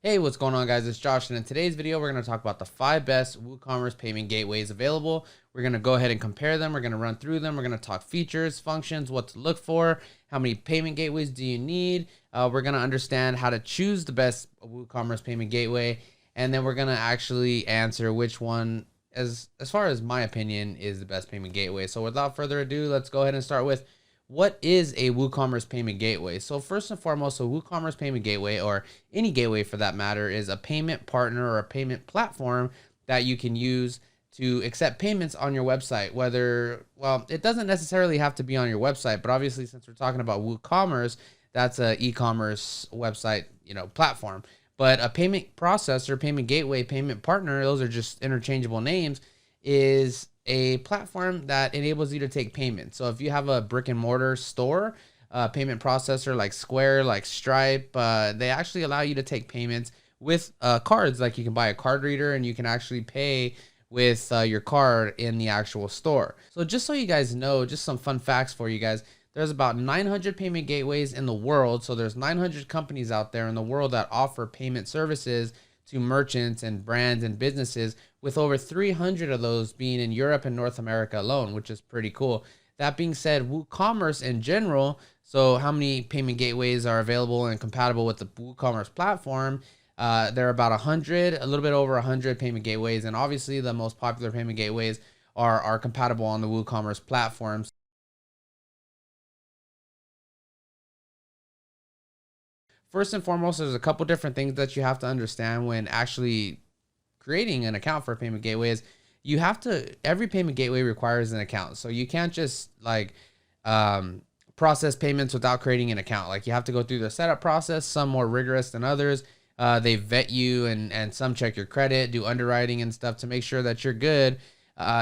Hey, what's going on, guys? It's Josh, and in today's video, we're going to talk about the 5 best WooCommerce payment gateways available. We're going to go ahead and compare them. We're going to run through them. We're going to talk features, functions, what to look for, how many payment gateways do you need. We're going to understand how to choose the best WooCommerce payment gateway, and then we're going to actually answer which one, as far as my opinion, is the best payment gateway. So without further ado, let's go ahead and start with what is a WooCommerce payment gateway. So first and foremost, a WooCommerce payment gateway, or any gateway for that matter, is a payment partner or a payment platform that you can use to accept payments on your website. Whether, well, it doesn't necessarily have to be on your website, but obviously since we're talking about WooCommerce, that's a e-commerce website, platform. But a payment processor, payment gateway, payment partner, those are just interchangeable names, is a platform that enables you to take payments. So if you have a brick and mortar store, payment processor like Square, like Stripe, they actually allow you to take payments with cards. Like you can buy a card reader and you can actually pay with your card in the actual store. So just so you guys know, just some fun facts for you guys. There's about 900 payment gateways in the world. So there's 900 companies out there in the world that offer payment services to merchants and brands and businesses, with over 300 of those being in Europe and North America alone, which is pretty cool. That being said, WooCommerce in general, so how many payment gateways are available and compatible with the WooCommerce platform? There are about 100, a little bit over 100 payment gateways, and obviously the most popular payment gateways are compatible on the WooCommerce platforms. First and foremost, there's a couple different things that you have to understand when actually creating an account for a payment gateway. Is you have to, every payment gateway requires an account. So you can't just process payments without creating an account. Like you have to go through the setup process, some more rigorous than others. They vet you and some check your credit, do underwriting and stuff to make sure that you're good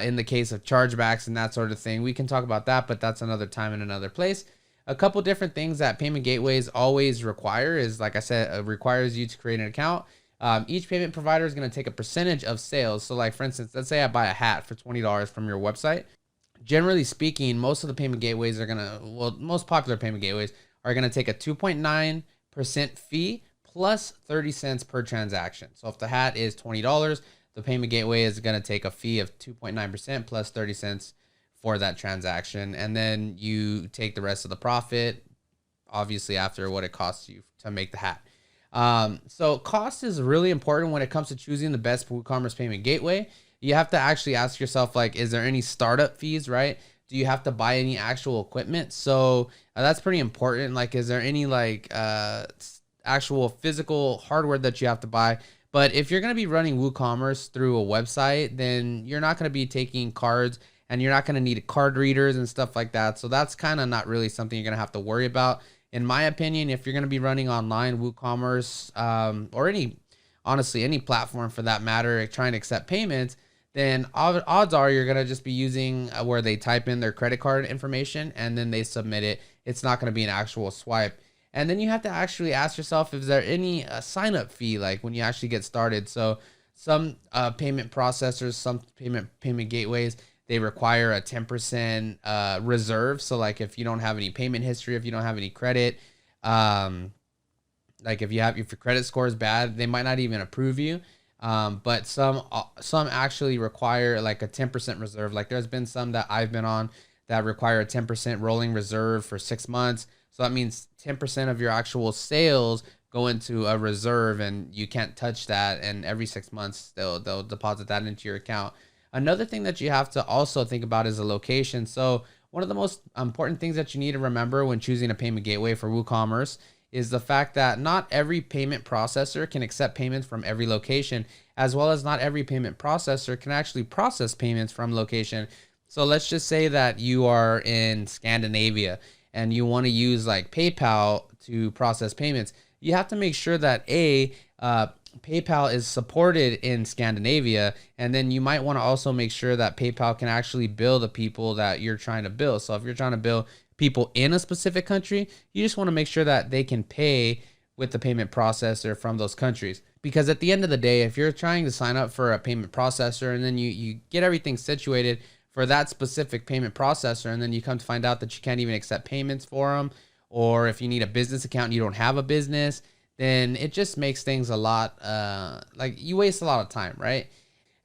in the case of chargebacks and that sort of thing. We can talk about that, but that's another time and another place. A couple different things that payment gateways always require is, like I said, it requires you to create an account. Each payment provider is going to take a percentage of sales. So like, for instance, let's say I buy a hat for $20 from your website. Generally speaking, most of the payment gateways are going to, well, most popular payment gateways are going to take a 2.9% fee plus 30 cents per transaction. So if the hat is $20, the payment gateway is going to take a fee of 2.9% plus 30 cents for that transaction. And then you take the rest of the profit, obviously after what it costs you to make the hat. So cost is really important when it comes to choosing the best WooCommerce payment gateway. You have to actually ask yourself, like, is there any startup fees, right? Do you have to buy any actual equipment? So that's pretty important. Like, is there any actual physical hardware that you have to buy? But if you're going to be running WooCommerce through a website, then you're not going to be taking cards and you're not going to need card readers and stuff like that. So that's kind of not really something you're going to have to worry about. In my opinion, if you're going to be running online, WooCommerce, or honestly, any platform for that matter, trying to accept payments, then odds are you're going to just be using where they type in their credit card information and then they submit it. It's not going to be an actual swipe. And then you have to actually ask yourself, is there any sign-up fee, like when you actually get started? So some payment processors, some payment gateways, they require a 10% reserve. So like if you don't have any payment history, if you don't have any credit, like if your credit score is bad, they might not even approve you. But some actually require like a 10% reserve. Like there's been some that I've been on that require a 10% rolling reserve for 6 months. So that means 10% of your actual sales go into a reserve and you can't touch that. And every 6 months they'll deposit that into your account. Another thing that you have to also think about is the location. So one of the most important things that you need to remember when choosing a payment gateway for WooCommerce is the fact that not every payment processor can accept payments from every location, as well as not every payment processor can actually process payments from location. So let's just say that you are in Scandinavia and you want to use like PayPal to process payments. You have to make sure that PayPal is supported in Scandinavia, and then you might want to also make sure that PayPal can actually bill the people that you're trying to bill. So if you're trying to bill people in a specific country, you just want to make sure that they can pay with the payment processor from those countries. Because at the end of the day, if you're trying to sign up for a payment processor and then you get everything situated for that specific payment processor, and then you come to find out that you can't even accept payments for them, or if you need a business account and you don't have a business, then it just makes things a lot, like you waste a lot of time, right?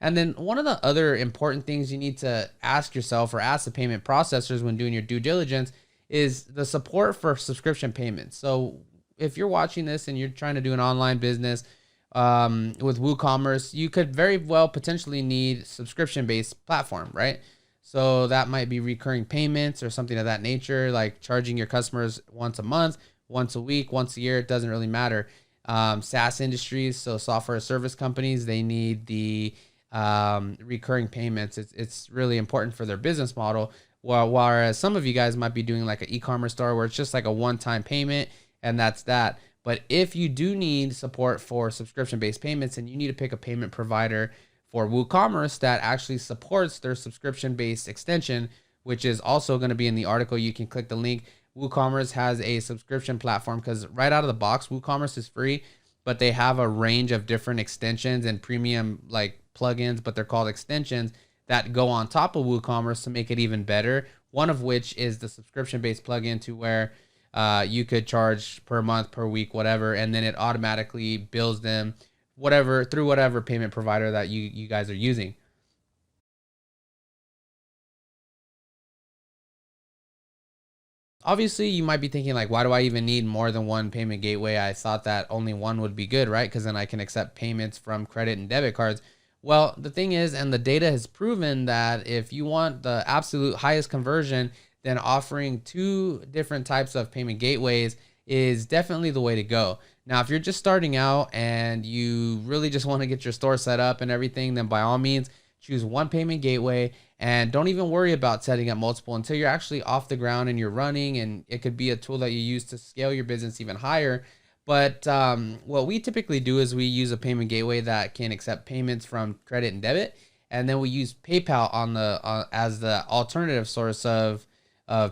And then one of the other important things you need to ask yourself or ask the payment processors when doing your due diligence is the support for subscription payments. So if you're watching this and you're trying to do an online business with WooCommerce, you could very well potentially need subscription-based platform, right? So that might be recurring payments or something of that nature, like charging your customers once a month, once a week, once a year. It doesn't really matter. SaaS industries, so software as service companies, they need the recurring payments. It's really important for their business model. Whereas some of you guys might be doing like an e-commerce store where it's just like a one-time payment and that's that. But if you do need support for subscription-based payments and you need to pick a payment provider for WooCommerce that actually supports their subscription-based extension, which is also going to be in the article, you can click the link. WooCommerce has a subscription platform because right out of the box, WooCommerce is free, but they have a range of different extensions and premium like plugins, but they're called extensions that go on top of WooCommerce to make it even better. One of which is the subscription-based plugin to where you could charge per month, per week, whatever, and then it automatically bills them whatever through whatever payment provider that you guys are using. Obviously, you might be thinking like, why do I even need more than one payment gateway? I thought that only one would be good, right? Because then I can accept payments from credit and debit cards. Well, the thing is, and the data has proven that if you want the absolute highest conversion, then offering two different types of payment gateways is definitely the way to go. Now, if you're just starting out and you really just want to get your store set up and everything, then by all means, choose one payment gateway and don't even worry about setting up multiple until you're actually off the ground and you're running, and it could be a tool that you use to scale your business even higher. But what we typically do is we use a payment gateway that can accept payments from credit and debit, and then we use PayPal as the alternative source of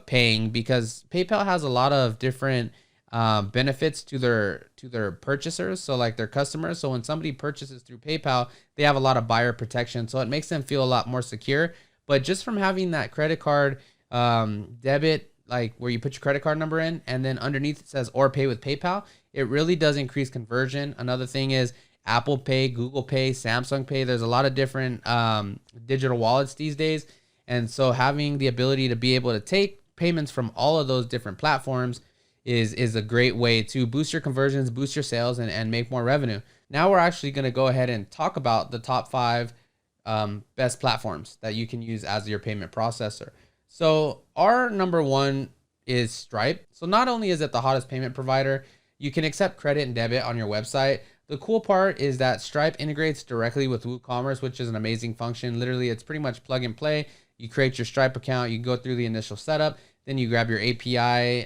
paying, because PayPal has a lot of different benefits to their purchasers, so like their customers. So when somebody purchases through PayPal, they have a lot of buyer protection, so it makes them feel a lot more secure. But just from having that credit card debit, like where you put your credit card number in and then underneath it says or pay with PayPal, it really does increase conversion. Another thing is Apple Pay, Google Pay, Samsung Pay. There's a lot of different digital wallets these days, and so having the ability to be able to take payments from all of those different platforms is a great way to boost your conversions, boost your sales, and make more revenue. Now we're actually going to go ahead and talk about the top 5 best platforms that you can use as your payment processor. So our number 1 is Stripe. So not only is it the hottest payment provider, you can accept credit and debit on your website. The cool part is that Stripe integrates directly with WooCommerce, which is an amazing function. Literally, it's pretty much plug and play. You create your Stripe account, you go through the initial setup, then you grab your API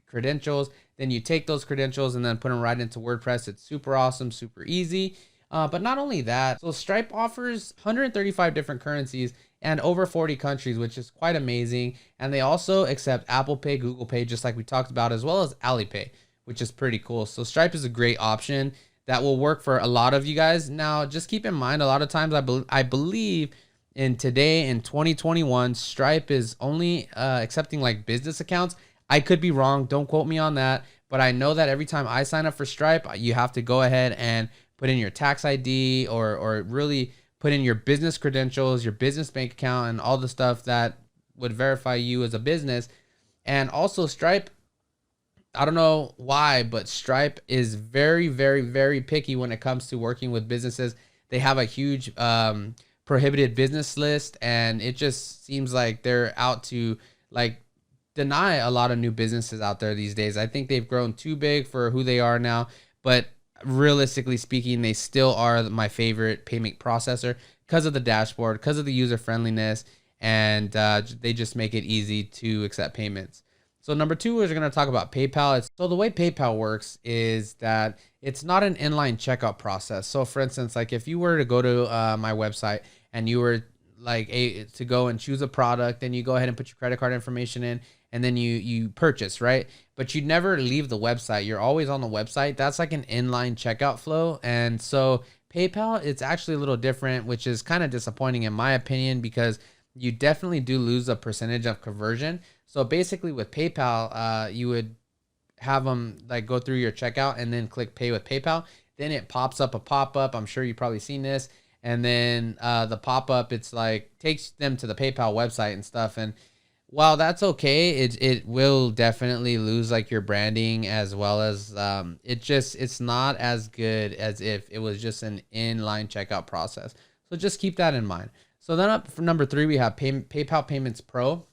credentials, then you take those credentials and then put them right into WordPress. It's super awesome, super easy. But not only that, so Stripe offers 135 different currencies and over 40 countries, which is quite amazing. And they also accept Apple Pay, Google Pay, just like we talked about, as well as Alipay, which is pretty cool. So Stripe is a great option that will work for a lot of you guys. Now, just keep in mind, a lot of times I believe in 2021, Stripe is only accepting like business accounts. I could be wrong. Don't quote me on that. But I know that every time I sign up for Stripe, you have to go ahead and put in your tax ID or really put in your business credentials, your business bank account, and all the stuff that would verify you as a business. And also Stripe, I don't know why, but Stripe is very, very, very picky when it comes to working with businesses. They have a huge prohibited business list, and it just seems like they're out to like deny a lot of new businesses out there these days. I think they've grown too big for who they are now, but realistically speaking, they still are my favorite payment processor because of the dashboard, because of the user friendliness, and they just make it easy to accept payments. So number 2 is we're going to talk about PayPal. So the way PayPal works is that it's not an inline checkout process. So for instance, like if you were to go to my website and you were like to go and choose a product, then you go ahead and put your credit card information in, and then you purchase, right? But you never leave the website. You're always on the website. That's like an inline checkout flow. And so PayPal, it's actually a little different, which is kind of disappointing in my opinion, because you definitely do lose a percentage of conversion. So basically with PayPal, you would have them like go through your checkout and then click pay with PayPal, then it pops up a pop-up. I'm sure you've probably seen this. And then the pop-up, it's like takes them to the PayPal website and stuff. And while that's okay, it will definitely lose like your branding, as well as it's not as good as if it was just an inline checkout process. So just keep that in mind. So then up for number 3, we have PayPal Payments Pro.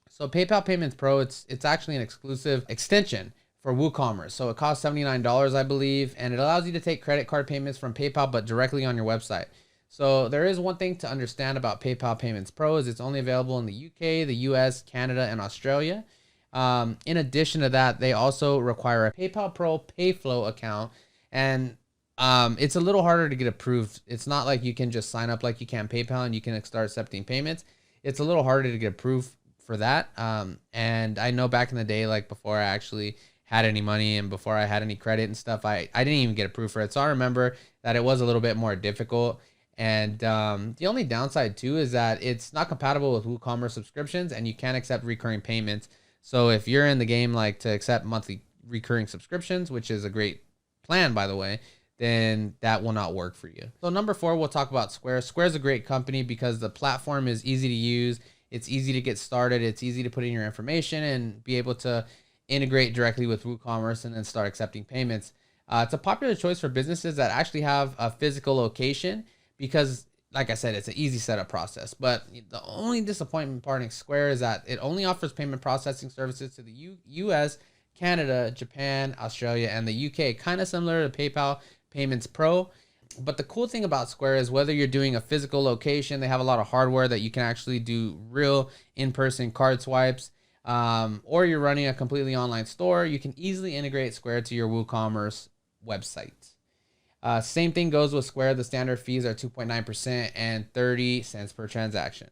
So PayPal Payments Pro, it's actually an exclusive extension for WooCommerce. So it costs $79, I believe, and it allows you to take credit card payments from PayPal, but directly on your website. So there is one thing to understand about PayPal Payments Pro is it's only available in the UK, the US, Canada, and Australia. In addition to that, they also require a PayPal Pro PayFlow account, and it's a little harder to get approved. It's not like you can just sign up like you can PayPal and you can start accepting payments. It's a little harder to get approved for that. And I know back in the day, like before I actually had any money and before I had any credit and stuff, I didn't even get approved for it. So I remember that it was a little bit more difficult. And the only downside too is that it's not compatible with WooCommerce subscriptions, and you can't accept recurring payments. So if you're in the game like to accept monthly recurring subscriptions, which is a great plan by the way, then that will not work for you. So number 4, we'll talk about Square. Square is a great company because the platform is easy to use. It's easy to get started. It's easy to put in your information and be able to integrate directly with WooCommerce and then start accepting payments. It's a popular choice for businesses that actually have a physical location, because like I said, it's an easy setup process. But the only disappointment part in Square is that it only offers payment processing services to the US, Canada, Japan, Australia, and the UK, kind of similar to PayPal Payments Pro. But the cool thing about Square is whether you're doing a physical location, they have a lot of hardware that you can actually do real in-person card swipes, or you're running a completely online store, you can easily integrate Square to your WooCommerce website. Same thing goes with Square. The standard fees are 2.9% and 30 cents per transaction.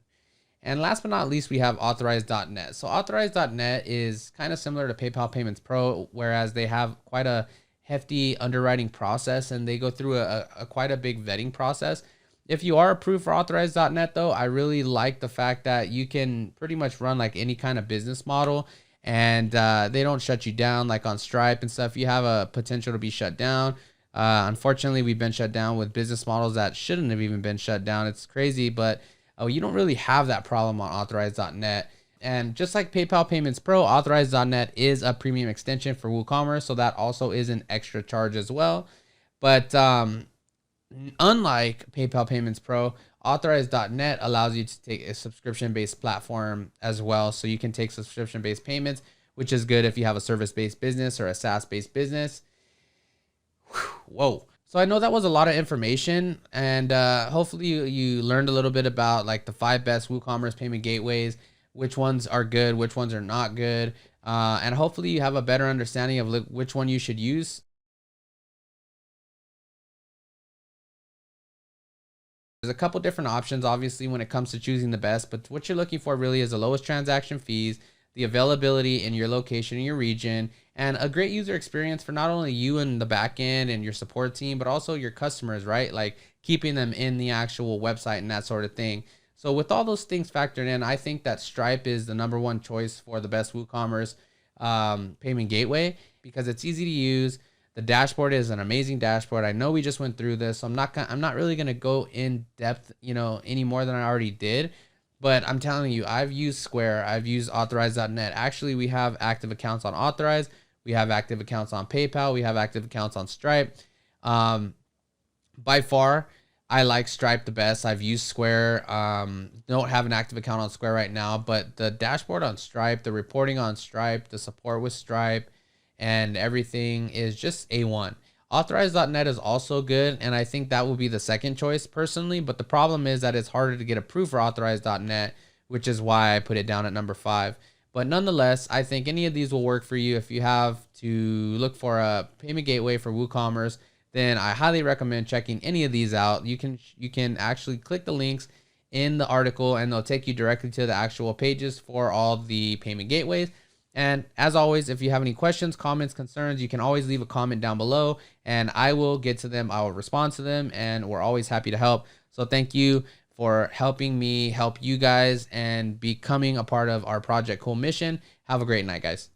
And last but not least, we have Authorize.net. So Authorize.net is kind of similar to PayPal Payments Pro, whereas they have quite a hefty underwriting process and they go through a quite a big vetting process. If you are approved for Authorize.net though, I really like the fact that you can pretty much run like any kind of business model, and they don't shut you down like on Stripe and stuff. You have a potential to be shut down. Unfortunately, we've been shut down with business models that shouldn't have even been shut down. It's crazy, but you don't really have that problem on Authorize.net. And just like PayPal Payments Pro, Authorize.net is a premium extension for WooCommerce, so that also is an extra charge as well. But unlike PayPal Payments Pro, Authorize.net allows you to take a subscription-based platform as well. So you can take subscription-based payments, which is good if you have a service-based business or a SaaS-based business. Whoa. So I know that was a lot of information, and hopefully you learned a little bit about like the 5 best WooCommerce payment gateways, which ones are good, which ones are not good, and hopefully you have a better understanding of which one you should use. There's a couple different options, obviously, when it comes to choosing the best, but what you're looking for really is the lowest transaction fees, the availability in your location, in your region, and a great user experience for not only you and the back end and your support team, but also your customers, right? Like keeping them in the actual website and that sort of thing. So with all those things factored in, I think that Stripe is the #1 choice for the best WooCommerce payment gateway, because it's easy to use. The dashboard is an amazing dashboard. I know we just went through this, so I'm not really gonna go in depth, any more than I already did. But I'm telling you, I've used Square, I've used Authorize.net. Actually, we have active accounts on Authorize, we have active accounts on PayPal, we have active accounts on Stripe. By far, I like Stripe the best. I've used Square. Don't have an active account on Square right now, but the dashboard on Stripe, the reporting on Stripe, the support with Stripe, and everything is just A1. Authorize.net is also good, and I think that will be the second choice personally, but the problem is that it's harder to get approved for Authorize.net, which is why I put it down at number 5. But nonetheless, I think any of these will work for you. If you have to look for a payment gateway for WooCommerce, then I highly recommend checking any of these out. You can actually click the links in the article and they'll take you directly to the actual pages for all the payment gateways. And as always, if you have any questions, comments, concerns, you can always leave a comment down below and I will get to them. I will respond to them, and we're always happy to help. So thank you for helping me help you guys and becoming a part of our Project Cool mission. Have a great night, guys.